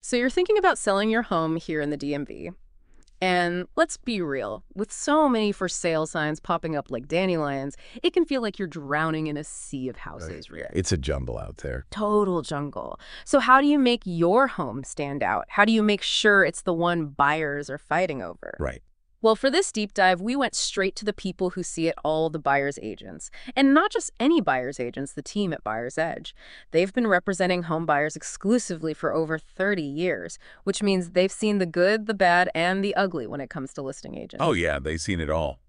So you're thinking about selling your home here in the DMV. And let's be real, with so many for sale signs popping up like dandelions, it can feel like you're drowning in a sea of houses, Yeah, really. it's a jumble out there. Total jungle. So how do you make your home stand out? How do you make sure it's the one buyers are fighting over? Right. Well, for this deep dive, we went straight to the people who see it all, the buyer's agents. And not just any buyer's agents, the team at Buyer's Edge. They've been representing home buyers exclusively for over 30 years, which means they've seen the good, the bad, and the ugly when it comes to listing Oh, agents. yeah, they've seen it all.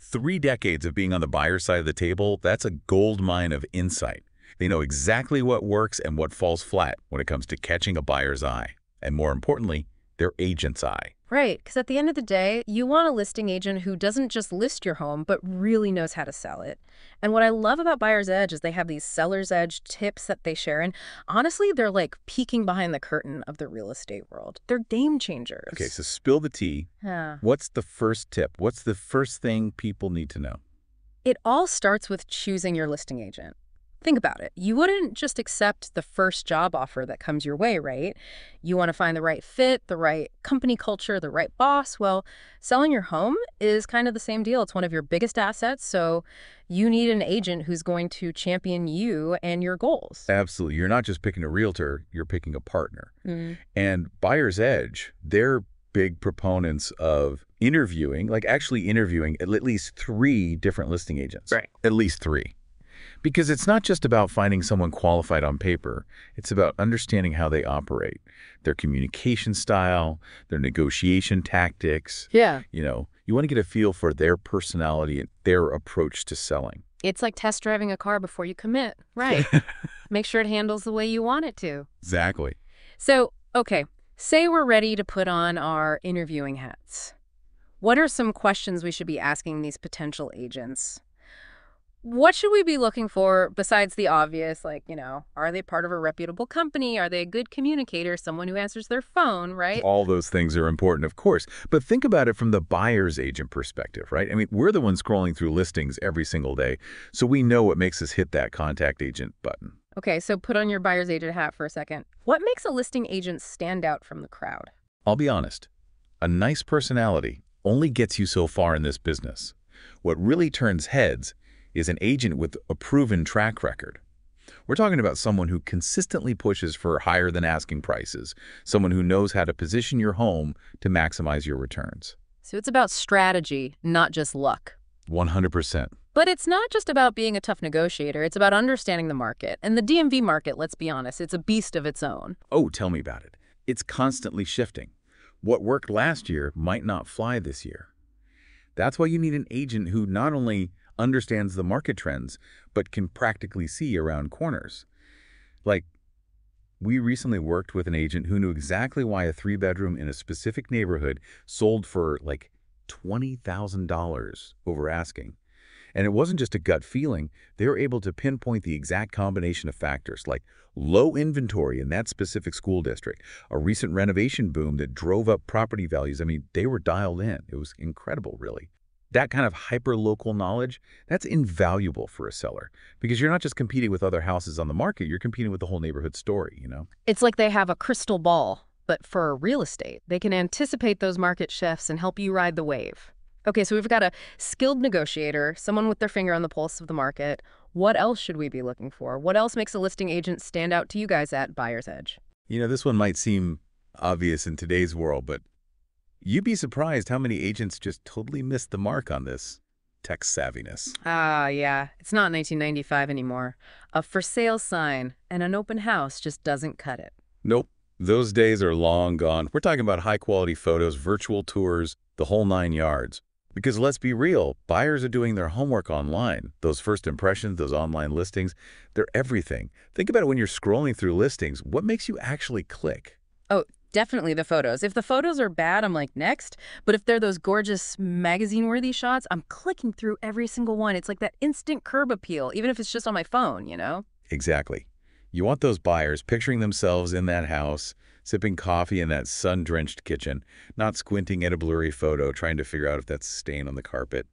3 decades of being on the buyer's side of the table, that's a gold mine of insight. They know exactly what works and what falls flat when it comes to catching a buyer's eye. And more importantly, their agent's eye. Right, because at the end of the day, you want a listing agent who doesn't just list your home, but really knows how to sell it. And what I love about Buyer's Edge is they have these seller's edge tips that they share. And honestly, they're like peeking behind the curtain of the real estate world. They're game Okay, changers. so spill the tea. Yeah. What's the first tip? What's the first thing people need to know? It all starts with choosing your listing agent. Think about it. You wouldn't just accept the first job offer that comes your way, right? You want to find the right fit, the right company culture, the right boss. Well, selling your home is kind of the same deal. It's one of your biggest assets, so you need an agent who's going to champion you and your goals. Absolutely. You're not just picking a realtor, you're picking a partner. Mm. And Buyer's Edge, they're big proponents of interviewing, like actually interviewing at least 3 different listing agents. Right. At least 3. Because it's not just about finding someone qualified on paper. It's about understanding how they operate, their communication style, their negotiation tactics. Yeah. You want to get a feel for their personality and their approach to selling. It's like test driving a car before you commit. Right. Make sure it handles the way you want it to. Exactly. So, okay, say we're ready to put on our interviewing hats. What are some questions we should be asking these potential agents? What should we be looking for besides the obvious, like, are they part of a reputable company? Are they a good communicator, someone who answers their phone, right? All those things are important, of course. But think about it from the buyer's agent perspective, right? I mean, we're the ones scrolling through listings every single day, so we know what makes us hit that contact agent button. Okay, so put on your buyer's agent hat for a second. What makes a listing agent stand out from the crowd? I'll be honest, a nice personality only gets you so far in this business. What really turns heads is an agent with a proven track record. We're talking about someone who consistently pushes for higher than asking prices, someone who knows how to position your home to maximize your returns. So it's about strategy, not just luck. 100%. But it's not just about being a tough negotiator. It's about understanding the market. And the DMV market, let's be honest, it's a beast of its own. Oh, tell me about it. It's constantly shifting. What worked last year might not fly this year. That's why you need an agent who not only understands the market trends, but can practically see around corners. Like, we recently worked with an agent who knew exactly why a 3-bedroom in a specific neighborhood sold for like $20,000 over asking. And it wasn't just a gut feeling. They were able to pinpoint the exact combination of factors like low inventory in that specific school district, a recent renovation boom that drove up property values. I mean, they were dialed in. It was incredible, really. That kind of hyper-local knowledge, that's invaluable for a seller because you're not just competing with other houses on the market, you're competing with the whole neighborhood story, It's like they have a crystal ball, but for real estate. They can anticipate those market shifts and help you ride the wave. Okay, so we've got a skilled negotiator, someone with their finger on the pulse of the market. What else should we be looking for? What else makes a listing agent stand out to you guys at Buyer's Edge? This one might seem obvious in today's world, but you'd be surprised how many agents just totally missed the mark on this tech savviness. Ah, yeah. It's not 1995 anymore. A for sale sign and an open house just doesn't cut it. Nope. Those days are long gone. We're talking about high-quality photos, virtual tours, the whole 9 yards. Because let's be real, buyers are doing their homework online. Those first impressions, those online listings, they're everything. Think about it when you're scrolling through listings. What makes you actually click? Oh, definitely the photos. If the photos are bad, I'm like, next. But if they're those gorgeous magazine-worthy shots, I'm clicking through every single one. It's like that instant curb appeal, even if it's just on my phone, Exactly. You want those buyers picturing themselves in that house, sipping coffee in that sun-drenched kitchen, not squinting at a blurry photo, trying to figure out if that's a stain on the carpet.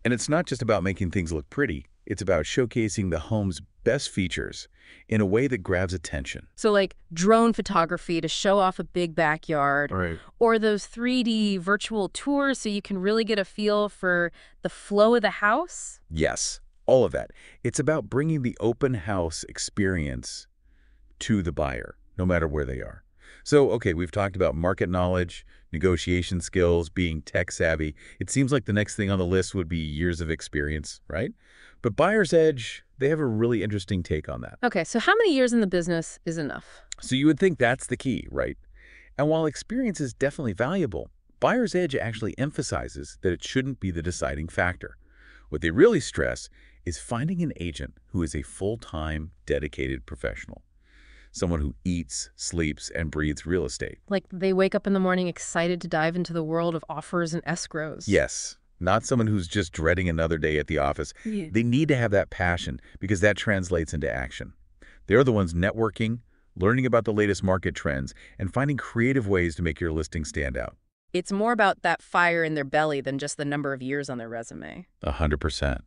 And it's not just about making things look pretty. It's about showcasing the home's best features in a way that grabs attention. So like drone photography to show off a big backyard, Right. or those 3D virtual tours so you can really get a feel for the flow of the house? Yes, all of that. It's about bringing the open house experience to the buyer, no matter where they are. So, okay, we've talked about market knowledge, negotiation skills, being tech savvy. It seems like the next thing on the list would be years of experience, right? But Buyer's Edge, they have a really interesting take on that. Okay, so how many years in the business is enough? So you would think that's the key, right? And while experience is definitely valuable, Buyer's Edge actually emphasizes that it shouldn't be the deciding factor. What they really stress is finding an agent who is a full-time, dedicated professional. Someone who eats, sleeps, and breathes real estate. Like they wake up in the morning excited to dive into the world of offers and escrows. Yes, not someone who's just dreading another day at the office. Yeah. They need to have that passion because that translates into action. They're the ones networking, learning about the latest market trends, and finding creative ways to make your listing stand out. It's more about that fire in their belly than just the number of years on their resume. 100%.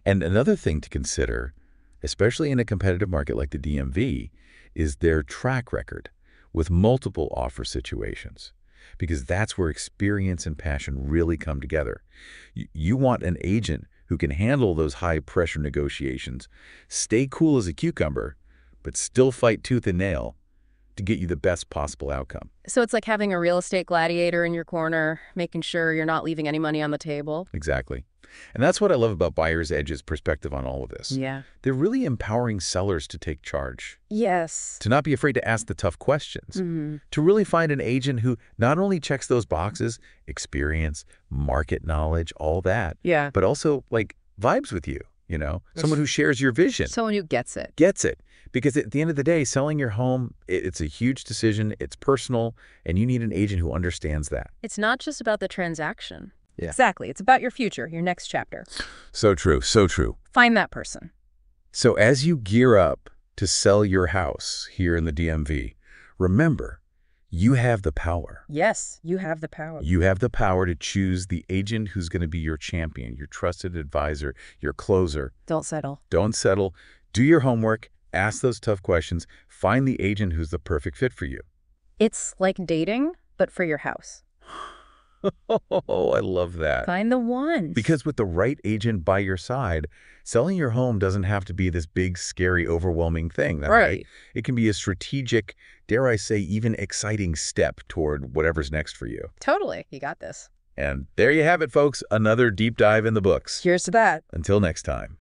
And another thing to consider, especially in a competitive market like the DMV, is their track record with multiple offer situations, because that's where experience and passion really come together. You want an agent who can handle those high-pressure negotiations, stay cool as a cucumber, but still fight tooth and nail to get you the best possible outcome. So it's like having a real estate gladiator in your corner, making sure you're not leaving any money on the table. Exactly. And that's what I love about Buyer's Edge's perspective on all of this. Yeah. They're really empowering sellers to take charge, Yes. to not be afraid to ask the tough questions, Mm-hmm. to really find an agent who not only checks those boxes, experience, market knowledge, all that, Yeah. but also like vibes with you, someone who shares your vision, Someone who gets it. gets it. Because at the end of the day, selling your home, it's a huge decision, it's personal, and you need an agent who understands that. It's not just about the transaction. Yeah. Exactly. It's about your future, your next chapter. So true, so true. Find that person. So as you gear up to sell your house here in the DMV, remember, you have the power. Yes, you have the power. You have the power to choose the agent who's going to be your champion, your trusted advisor, your closer. Don't settle. Don't settle. Do your homework. Ask those tough questions. Find the agent who's the perfect fit for you. It's like dating, but for your house. Oh, I love that. Find the one. Because with the right agent by your side, selling your home doesn't have to be this big, scary, overwhelming thing. Right. It can be a strategic, dare I say, even exciting step toward whatever's next for you. Totally. You got this. And there you have it, folks. Another deep dive in the books. Cheers to that. Until next time.